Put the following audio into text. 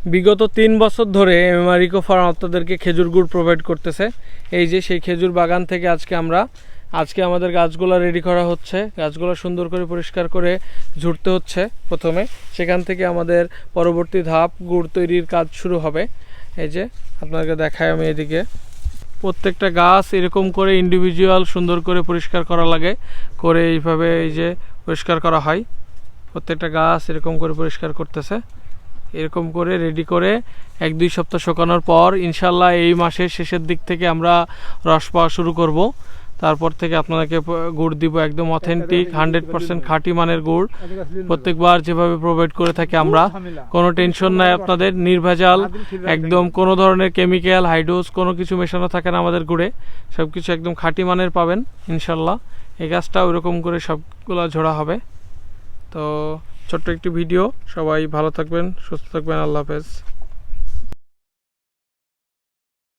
বিগত 3 বছর ধরে এমএমআর ইকো ফার্ম আপনাদেরকে খেজুর গুড় প্রোভাইড করতেছে। এই যে সেই খেজুর বাগান থেকে আজকে আমাদের গাছগুলো রেডি করা হচ্ছে। গাছগুলো সুন্দর করে পরিষ্কার করে ঝুড়তে হচ্ছে প্রথমে, সেখান থেকে আমাদের পরবর্তী ধাপ গুড় তৈরির কাজ শুরু হবে। এই যে আপনাকে দেখায় আমি এদিকে প্রত্যেকটা গাছ এরকম করে ইন্ডিভিজুয়াল সুন্দর করে পরিষ্কার করা লাগে, করে এইভাবে এই যে পরিষ্কার করা হয়। প্রত্যেকটা গাছ এরকম করে পরিষ্কার করতেছে, এরকম করে রেডি করে 1-2 সপ্তাহ শুকানোর পর ইনশাল্লাহ এই মাসের শেষের দিক থেকে আমরা রস পাওয়া শুরু করব। তারপর থেকে আপনাদেরকে গুড় দিব একদম অথেন্টিক 100% খাঁটি মানের গুড়। প্রত্যেকবার যেভাবে প্রোভাইড করে থাকি আমরা, কোনো টেনশন নাই আপনাদের, নির্ভেজাল একদম, কোনো ধরনের কেমিক্যাল হাইড্রোজ কোনো কিছু মেশানো থাকে না আমাদের গুড়ে, সব কিছু একদম খাঁটি মানের পাবেন ইনশাল্লাহ। এই গাছটা ওইরকম করে সবগুলো ঝোড়া হবে। তো ছোট্ট একটি ভিডিও, সবাই ভালো থাকবেন, সুস্থ থাকবেন, আল্লাহ হাফেজ।